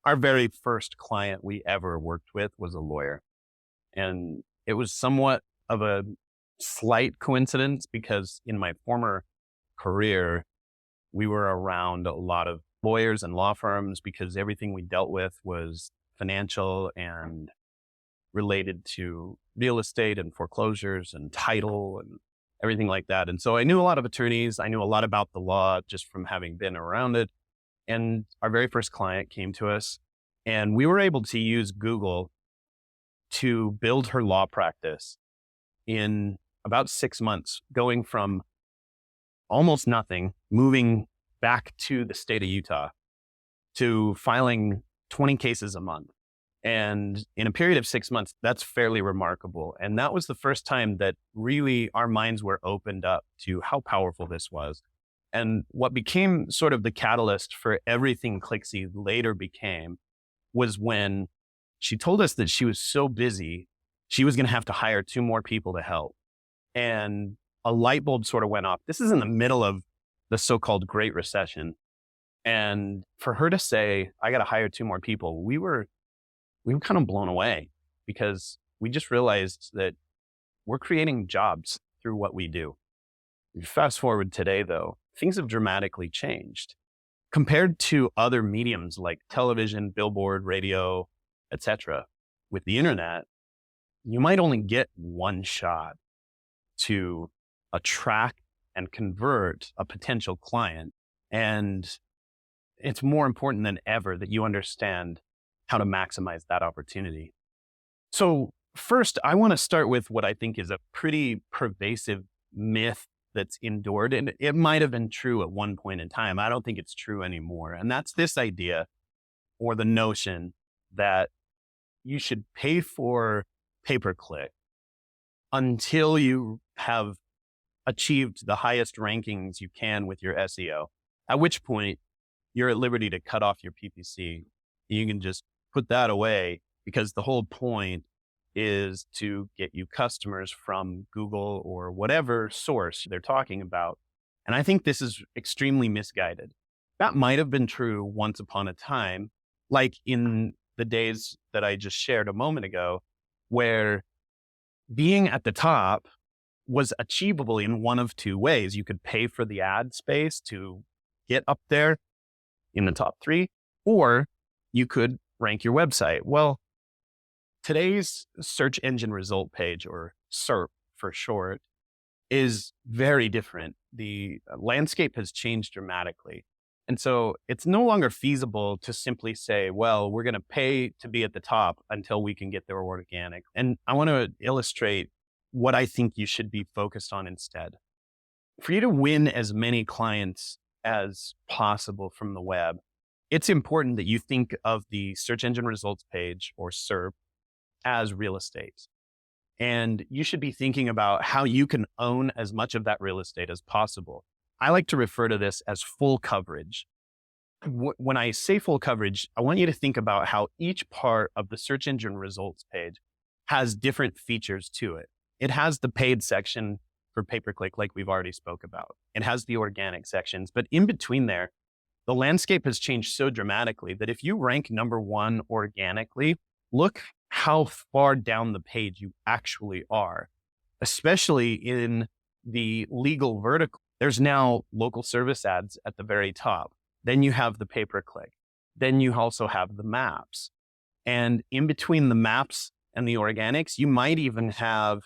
our very first client we ever worked with was a lawyer. And it was somewhat of a slight coincidence because in my former career, we were around a lot of lawyers and law firms because everything we dealt with was financial and related to real estate and foreclosures and title and everything like that. And so I knew a lot of attorneys. I knew a lot about the law just from having been around it. And our very first client came to us, and we were able to use Google to build her law practice in about 6 months, going from almost nothing, moving back to the state of Utah, to filing 20 cases a month. And in a period of 6 months, that's fairly remarkable. And that was the first time that really our minds were opened up to how powerful this was. And what became sort of the catalyst for everything Clixsy later became was when she told us that she was so busy, she was going to have to hire 2 more people to help. And a light bulb sort of went off. This is in the middle of the so-called Great Recession. And for her to say, I got to hire 2 more people, we were kind of blown away because we just realized that we're creating jobs through what we do. Fast forward today, though, things have dramatically changed. Compared to other mediums like television, billboard, radio, etc., with the internet, you might only get one shot to attract and convert a potential client. And it's more important than ever that you understand how to maximize that opportunity. So first, I want to start with what I think is a pretty pervasive myth that's endured, and it might have been true at one point in time. I don't think it's true anymore. And that's this idea or the notion that you should pay for pay-per-click until you have achieved the highest rankings you can with your SEO, at which point you're at liberty to cut off your PPC. You can just put that away because the whole point is to get you customers from Google or whatever source they're talking about. And I think this is extremely misguided. That might have been true once upon a time, like in the days that I just shared a moment ago, where being at the top was achievable in one of 2 ways. You could pay for the ad space to get up there in the top 3, or you could rank your website. Well, today's search engine result page, or SERP for short, is very different. The landscape has changed dramatically. And so it's no longer feasible to simply say, well, we're going to pay to be at the top until we can get there organic. And I want to illustrate what I think you should be focused on instead. For you to win as many clients as possible from the web, it's important that you think of the search engine results page, or SERP, as real estate. And you should be thinking about how you can own as much of that real estate as possible. I like to refer to this as full coverage. When I say full coverage, I want you to think about how each part of the search engine results page has different features to it. It has the paid section for pay-per-click, like we've already spoke about. It has the organic sections, but in between there, the landscape has changed so dramatically that if you rank number 1 organically, look how far down the page you actually are, especially in the legal vertical. There's now local service ads at the very top. Then you have the pay-per-click. Then you also have the maps. And in between the maps and the organics, you might even have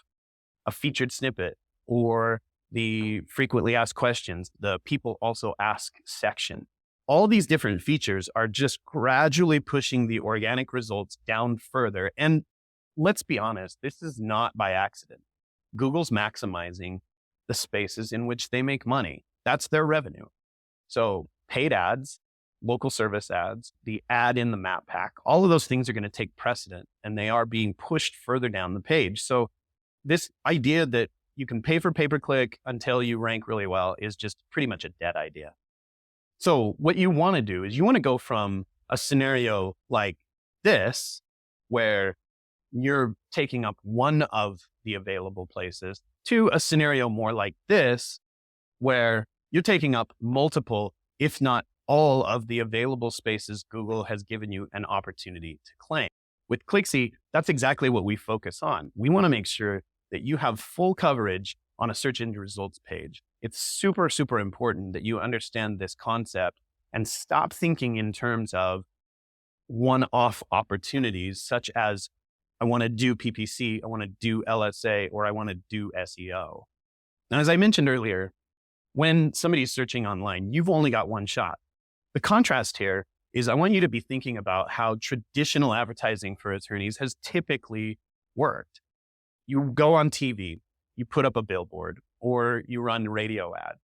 a featured snippet or the frequently asked questions, the people also ask section. All these different features are just gradually pushing the organic results down further. And let's be honest, this is not by accident. Google's maximizing the spaces in which they make money. That's their revenue. So paid ads, local service ads, the ad in the map pack, all of those things are going to take precedent, and they are being pushed further down the page. So this idea that you can pay for pay-per-click until you rank really well is just pretty much a dead idea. So what you want to do is you want to go from a scenario like this, where you're taking up one of the available places, to a scenario more like this, where you're taking up multiple, if not all of the available spaces Google has given you an opportunity to claim. With Clixsy, that's exactly what we focus on. We want to make sure that you have full coverage on a search engine results page. It's super, super important that you understand this concept and stop thinking in terms of one-off opportunities, such as I want to do PPC, I want to do LSA, or I want to do SEO. Now, as I mentioned earlier, when somebody's searching online, you've only got one shot. The contrast here is I want you to be thinking about how traditional advertising for attorneys has typically worked. You go on TV, you put up a billboard, or you run radio ad.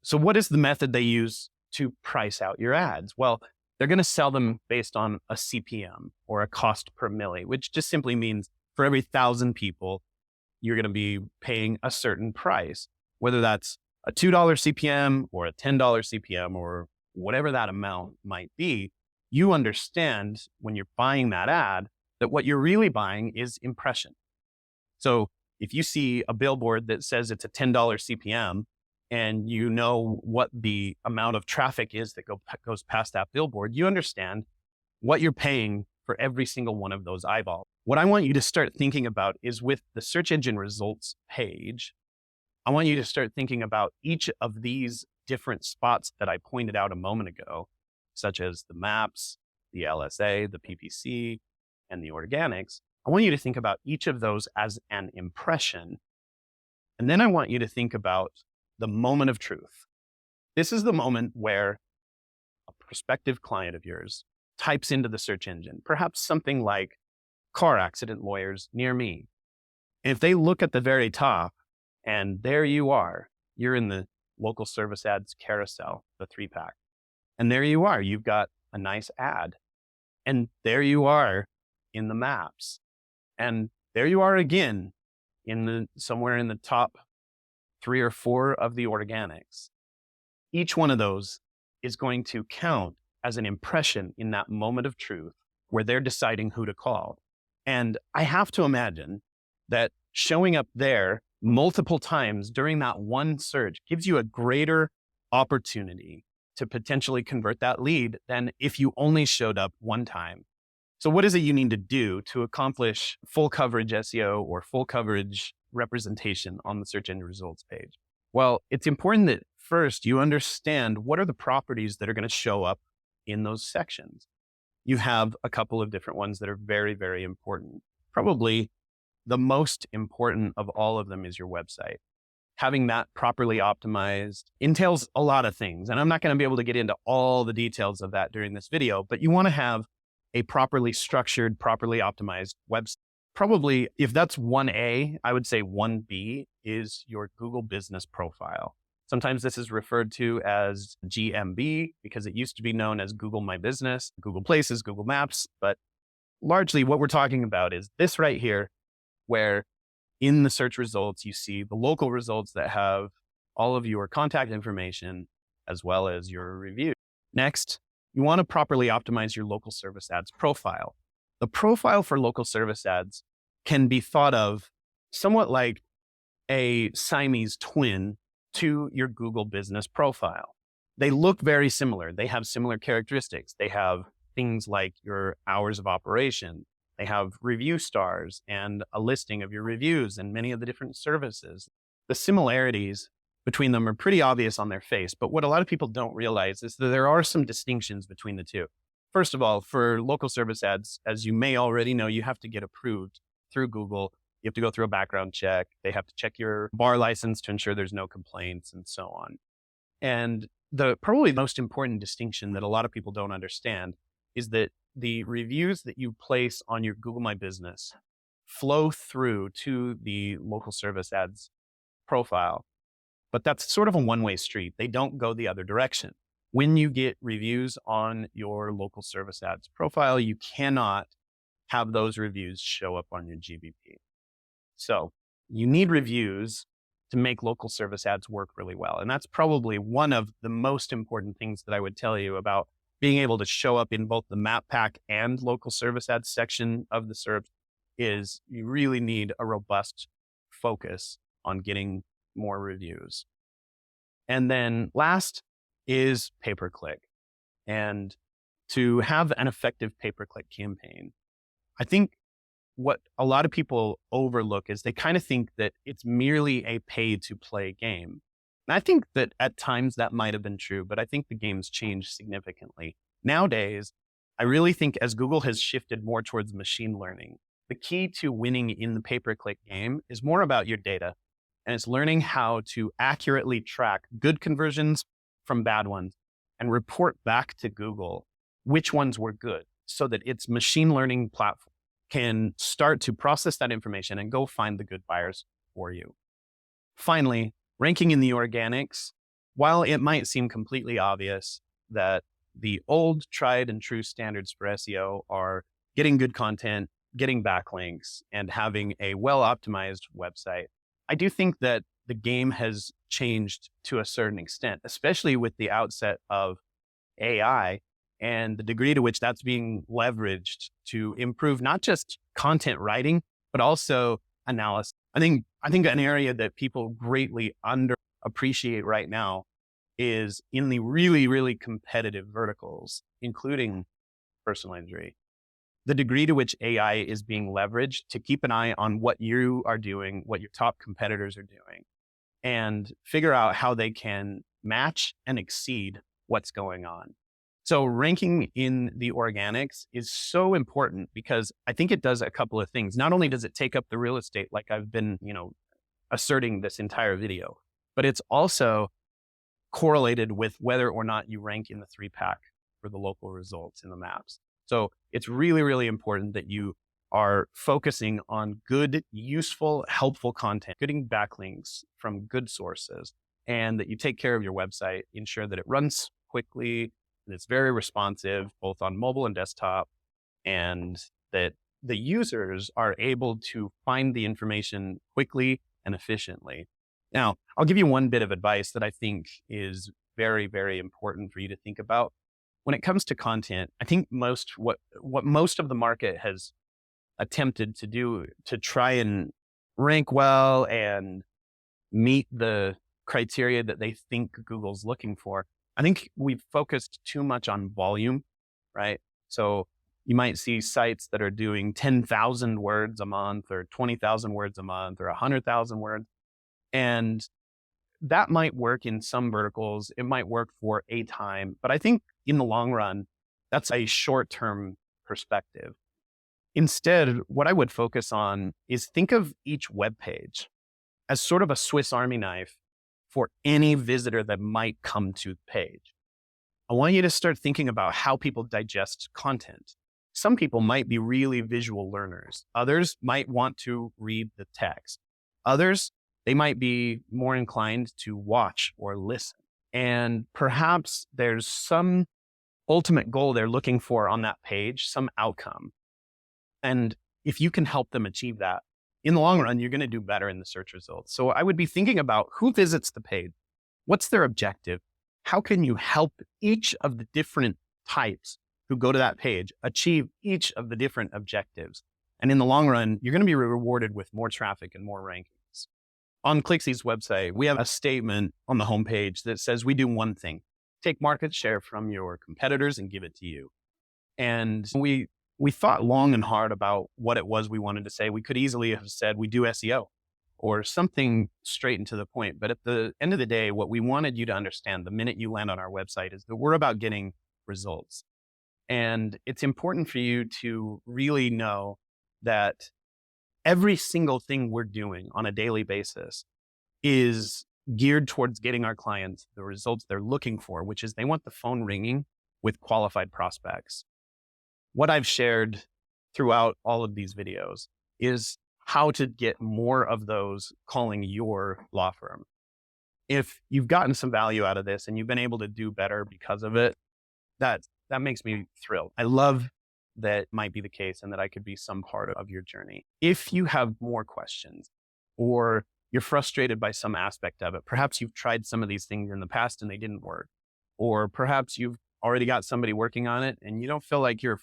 So what is the method they use to price out your ads? Well, they're going to sell them based on a CPM or a cost per milli, which just simply means for every 1,000 people, you're going to be paying a certain price, whether that's a $2 CPM or a $10 CPM or whatever that amount might be. You understand when you're buying that ad that what you're really buying is impression. So if you see a billboard that says it's a $10 CPM and you know what the amount of traffic is that goes past that billboard, you understand what you're paying for every single one of those eyeballs. What I want you to start thinking about is with the search engine results page, I want you to start thinking about each of these different spots that I pointed out a moment ago, such as the maps, the LSA, the PPC, and the organics. I want you to think about each of those as an impression. And then I want you to think about the moment of truth. This is the moment where a prospective client of yours types into the search engine, perhaps something like car accident lawyers near me. And if they look at the very top and there you are, you're in the local service ads carousel, the 3-pack. And there you are, you've got a nice ad. And there you are in the maps. And there you are again somewhere in the top 3 or 4 of the organics. Each one of those is going to count as an impression in that moment of truth where they're deciding who to call. And I have to imagine that showing up there multiple times during that one search gives you a greater opportunity to potentially convert that lead than if you only showed up one time. So what is it you need to do to accomplish full coverage SEO or full coverage representation on the search engine results page? Well, it's important that first you understand what are the properties that are going to show up in those sections. You have a couple of different ones that are very, very important. Probably the most important of all of them is your website. Having that properly optimized entails a lot of things. And I'm not going to be able to get into all the details of that during this video, but you want to have a properly structured, properly optimized website. Probably, if that's 1A, I would say 1B is your Google business profile. Sometimes this is referred to as GMB because it used to be known as Google My Business, Google Places, Google Maps. But largely what we're talking about is this right here, where in the search results, you see the local results that have all of your contact information as well as your review. Next, you want to properly optimize your local service ads profile. The profile for local service ads can be thought of somewhat like a Siamese twin to your Google business profile. They look very similar. They have similar characteristics. They have things like your hours of operation. They have review stars and a listing of your reviews and many of the different services. The similarities between them are pretty obvious on their face, but what a lot of people don't realize is that there are some distinctions between the two. First of all, for local service ads, as you may already know, you have to get approved through Google. You have to go through a background check. They have to check your bar license to ensure there's no complaints and so on. And the probably most important distinction that a lot of people don't understand is that the reviews that you place on your Google My Business flow through to the local service ads profile. But that's sort of a one-way street. They don't go the other direction. When you get reviews on your local service ads profile, you cannot have those reviews show up on your GBP. So you need reviews to make local service ads work really well. And that's probably one of the most important things that I would tell you about being able to show up in both the map pack and local service ads section of the SERP is you really need a robust focus on getting more reviews. And then last is pay-per-click. And to have an effective pay-per-click campaign, I think what a lot of people overlook is they kind of think that it's merely a pay-to-play game. And I think that at times that might have been true, but I think the game's changed significantly. Nowadays, I really think as Google has shifted more towards machine learning, the key to winning in the pay-per-click game is more about your data. And it's learning how to accurately track good conversions from bad ones and report back to Google which ones were good so that its machine learning platform can start to process that information and go find the good buyers for you. Finally, ranking in the organics, while it might seem completely obvious that the old tried and true standards for SEO are getting good content, getting backlinks, and having a well-optimized website, I do think that the game has changed to a certain extent, especially with the outset of AI and the degree to which that's being leveraged to improve not just content writing, but also analysis. I think an area that people greatly underappreciate right now is in the really, really competitive verticals, including personal injury. The degree to which AI is being leveraged to keep an eye on what you are doing, what your top competitors are doing, and figure out how they can match and exceed what's going on. So ranking in the organics is so important because I think it does a couple of things. Not only does it take up the real estate like I've been, asserting this entire video, but it's also correlated with whether or not you rank in the 3-pack for the local results in the maps. So it's really, really important that you are focusing on good, useful, helpful content, getting backlinks from good sources, and that you take care of your website, ensure that it runs quickly, that it's very responsive, both on mobile and desktop, and that the users are able to find the information quickly and efficiently. Now, I'll give you one bit of advice that I think is very, very important for you to think about. When it comes to content, I think what most of the market has attempted to do to try and rank well and meet the criteria that they think Google's looking for, I think we've focused too much on volume, right? So you might see sites that are doing 10,000 words a month or 20,000 words a month or 100,000 words. And that might work in some verticals. It might work for a time, but I think in the long run, that's a short-term perspective. Instead, what I would focus on is think of each web page as sort of a Swiss Army knife for any visitor that might come to the page. I want you to start thinking about how people digest content. Some people might be really visual learners. Others might want to read the text. Others, they might be more inclined to watch or listen. And perhaps there's some ultimate goal they're looking for on that page, some outcome. And if you can help them achieve that, in the long run, you're going to do better in the search results. So I would be thinking about who visits the page. What's their objective? How can you help each of the different types who go to that page achieve each of the different objectives? And in the long run, you're going to be rewarded with more traffic and more rankings. On Clixssy's website, we have a statement on the homepage that says we do one thing: take market share from your competitors and give it to you. And we thought long and hard about what it was we wanted to say. We could easily have said we do SEO or something straight and to the point. But at the end of the day, what we wanted you to understand the minute you land on our website is that we're about getting results. And it's important for you to really know that every single thing we're doing on a daily basis is geared towards getting our clients the results they're looking for, which is they want the phone ringing with qualified prospects. What I've shared throughout all of these videos is how to get more of those calling your law firm. If you've gotten some value out of this and you've been able to do better because of it, that makes me thrilled. I love that might be the case and that I could be some part of your journey. If you have more questions or you're frustrated by some aspect of it, perhaps you've tried some of these things in the past and they didn't work, or perhaps you've already got somebody working on it and you don't feel like you're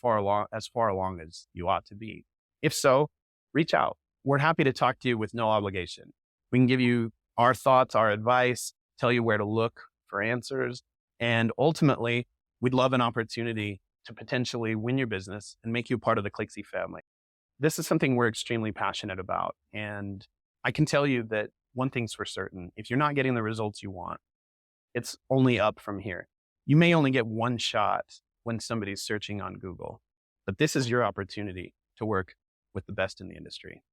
as far along as you ought to be. If so, reach out. We're happy to talk to you with no obligation. We can give you our thoughts, our advice, tell you where to look for answers. And ultimately, we'd love an opportunity to potentially win your business and make you a part of the Clixsy family. This is something we're extremely passionate about. And I can tell you that one thing's for certain. If you're not getting the results you want, it's only up from here. You may only get one shot when somebody's searching on Google, but this is your opportunity to work with the best in the industry.